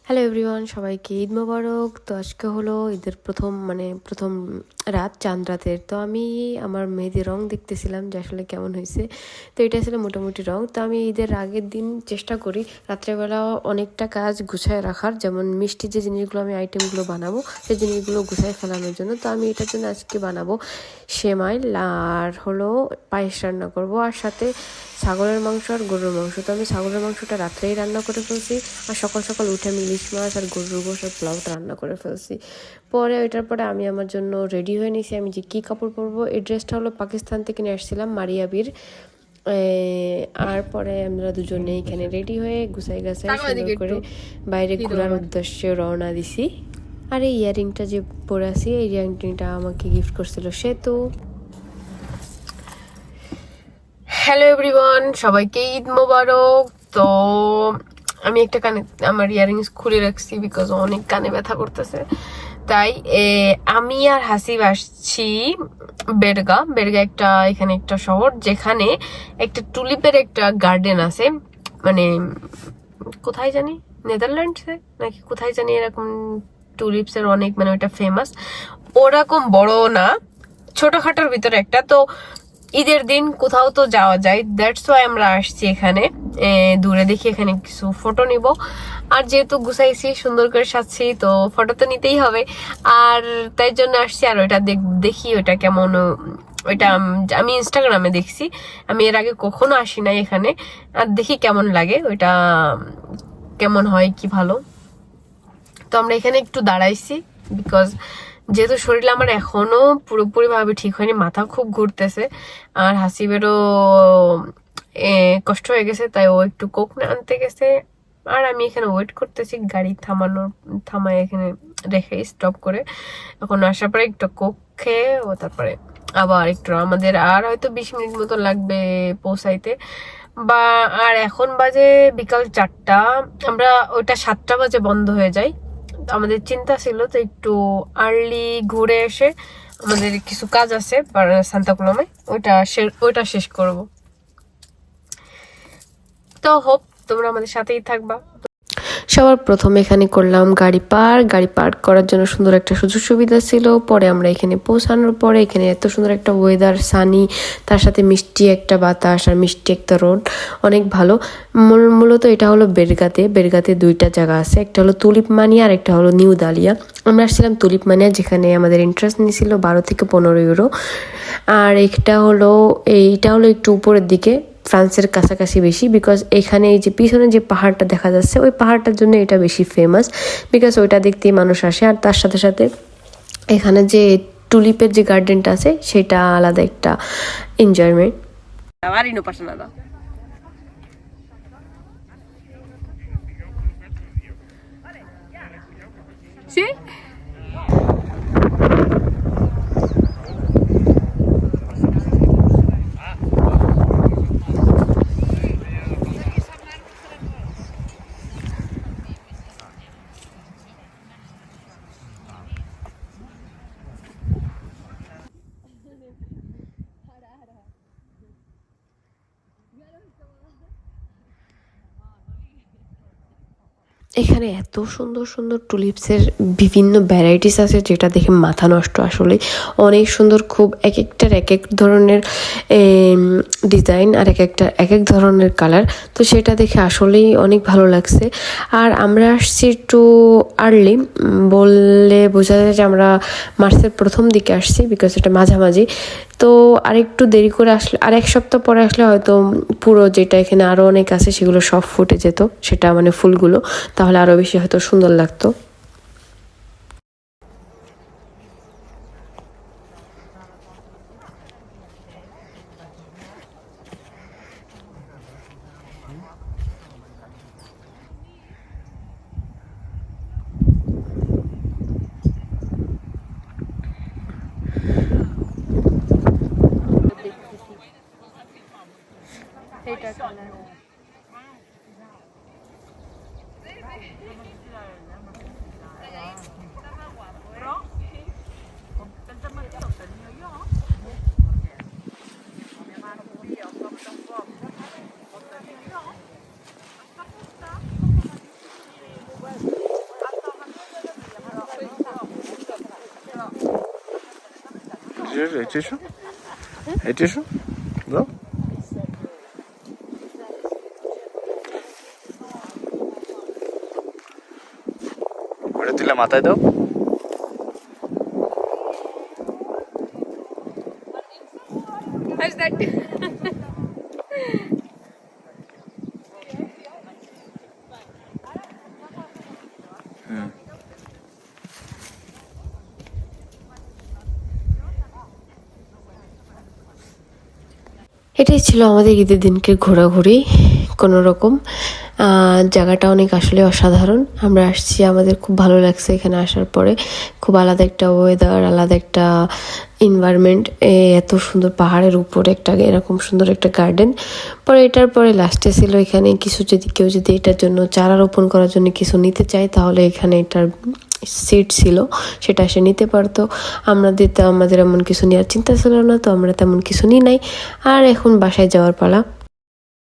Hello everyone, সবাইকে ঈদ মোবারক। তো আজকে হলো ঈদের প্রথম রাত, চাঁদ রাতের। তো আমি আমার মেহেদির রং দেখতেছিলাম যে আসলে কেমন হয়েছে। তো এটা আসলে মোটামুটি রং। তো আমি ঈদের আগের দিন চেষ্টা করি রাত্রেবেলা অনেকটা কাজ গুছায় রাখার, যেমন মিষ্টি যে জিনিসগুলো আমি আইটেমগুলো বানাবো সেই জিনিসগুলো গুছায় ফেলানোর জন্য। তো আমি এটার জন্য আজকে বানাবো সেমাই আর হলো পায়েস রান্না করব, আর সাথে ছাগলের মাংস আর গরুর মাংস। তো আমি ছাগলের মাংসটা রাত্রেই রান্না করে ফেলছি, আর সকাল সকাল উঠে আমি ইলিশ মাছ আর গরুর গোশ আর পোলাওটা রান্না করে ফেলছি। ওইটার পরে আমি আমার জন্য রেডি হয়ে নিয়েছি। আমি যে কী কাপড় পরবো, এই ড্রেসটা হলো পাকিস্তান থেকে নিয়ে আসছিলাম, মারিয়াবির। আর পরে আমরা দুজনে এখানে রেডি হয়ে গুছাই গাছাই সুন্দর করে বাইরে ঘোরার উদ্দেশ্যে রওনা দিছি। আর এই ইয়ারিংটা যে পরে আছি, এই ইয়ারিংটা আমাকে গিফট করছিল সে। তো হ্যালো এভরিওয়ান, সবাইকে ঈদ মোবারক। তো আমি একটা কানে আমার ইয়ারিংস খুলে রাখছি বিকজ অনেক কানে ব্যথা করতেছে। তাই আমি আর হাসিব আসছি বেরগা একটা, এখানে একটা শহর যেখানে একটা টুলিপের একটা গার্ডেন আছে। মানে কোথায় জানি, নেদারল্যান্ডসে নাকি কোথায় জানি, এরকম টুলিপসের অনেক, মানে ওটা ফেমাস। ওরকম বড় না, ছোটখাটোর ভিতরে একটা। তো ঈদের দিন কোথাও তো যাওয়া যায়, দ্যাটস ওয়াই আমরা আসছি এখানে। দূরে দেখি এখানে কিছু ফটো নিব, আর যেহেতু গুছাইছি সুন্দর করে সাজছি তো ফটো তো নিতেই হবে। আর তাই জন্য আসছি। আর ওইটা দেখি ওইটা কেমন। ওইটা আমি ইনস্টাগ্রামে দেখছি, আমি এর আগে কখনো আসি নাই এখানে। আর দেখি কেমন লাগে ওইটা, কেমন হয় কি ভালো। তো আমরা এখানে একটু দাঁড়াইছি বিকজ যেহেতু শরীর আমার এখনো পুরোপুরি ভাবে ঠিক হয়নি, মাথা খুব ঘুরতেছে, আর হাসিবেরও কষ্ট হয়ে গেছে, তাই ও একটু কোক আনতে গেছে। আর আমি এখানে ওয়েট করতেছি গাড়ি থামায় এখানে রেখে স্টপ করে। এখন আসার পরে একটু কোক খেয়ে ও তারপরে আবার একটু আমাদের আর হয়তো 20 মিনিট মতো লাগবে পৌঁছাইতে। বা আর এখন বাজে বিকাল 4টা, আমরা ওইটা 7টা বাজে বন্ধ হয়ে যায়। আমাদের চিন্তা ছিল তো একটু আর্লি ঘুরে এসে, আমাদের কিছু কাজ আছে সান্তাকুলামে, ওইটা শেষ করব। তো হোপ তোমরা আমাদের সাথেই থাকবা। সবার প্রথমে এখানে করলাম গাড়ি পার্ক করার জন্য সুন্দর একটা সুযোগ সুবিধা ছিল। পরে আমরা এখানে পৌঁছানোর পরে এখানে এত সুন্দর একটা ওয়েদার, সানি, তার সাথে মিষ্টি একটা বাতাস আর মিষ্টি একটা রোড, অনেক ভালো। মূলত এটা হলো বেরগাতে দুইটা জায়গা আছে, একটা হলো তুলিপ মানিয়া আর একটা হলো নিউ দালিয়া। আমরা আসছিলাম তুলিপ মানিয়া, যেখানে আমাদের ইন্টারেস্ট নিয়েছিল 12 থেকে 15 ইউরো। আর এইটা হলো একটু উপরের দিকে, ফ্রান্সের কাছাকাছি বেশি, বিকজ এখানে এই যে পিছনে যে পাহাড়টা দেখা যাচ্ছে ওই পাহাড়টার জন্য এটা বেশি ফেমাস, বিকজ ওইটা দেখতেই মানুষ আসে। আর তার সাথে সাথে এখানে যে টুলিপের যে গার্ডেনটা আছে সেটা আলাদা একটা এনজয়মেন্ট। এখানে এত সুন্দর সুন্দর টুলিপসের বিভিন্ন ভ্যারাইটিস আছে যেটা দেখে মাথা নষ্ট। আসলে অনেক সুন্দর, খুব এক একটার এক এক ধরনের ডিজাইন আর এক এক ধরনের কালার। তো সেটা দেখে আসলেই অনেক ভালো লাগছে। আর আমরা আসছি একটু আর্লি, বললে বোঝা যায় যে আমরা মার্চের প্রথম দিকে আসছি, বিকজ এটা মাঝামাঝি। তো আরেকটু দেরি করে আসলে, আর এক সপ্তাহ পরে আসলে হয়তো পুরো যেটা এখানে আরও অনেক আছে সেগুলো সব ফুটে যেত, সেটা মানে ফুলগুলো, তাহলে আরও বেশি হয়তো সুন্দর লাগতো। এটা এসো, এটা এসো, দাও। ওটা তুলে মাথায় দাও। How's that? এটাই ছিল আমাদের ঈদের দিনকে ঘোরাঘুরি কোনো রকম। জায়গাটা অনেক আসলে অসাধারণ। আমরা আসছি, আমাদের খুব ভালো লাগছে এখানে আসার পরে। খুব আলাদা একটা ওয়েদার, আলাদা একটা এনভায়রনমেন্ট, এত সুন্দর পাহাড়ের উপরে একটা এরকম সুন্দর একটা গার্ডেন। পরে এটার পরে লাস্টে ছিল এখানে কিছু, যদি কেউ যদি এটার জন্য চারা রোপণ করার জন্য কিছু নিতে চায় তাহলে এখানে এটার সিট ছিল, সেটা সে নিতে পারতো। আমাদের এমন কিছু নেওয়ার চিন্তা ছিল না, তো আমরা তেমন কিছু নিই নাই। আর এখন বাসায় যাওয়ার পালা।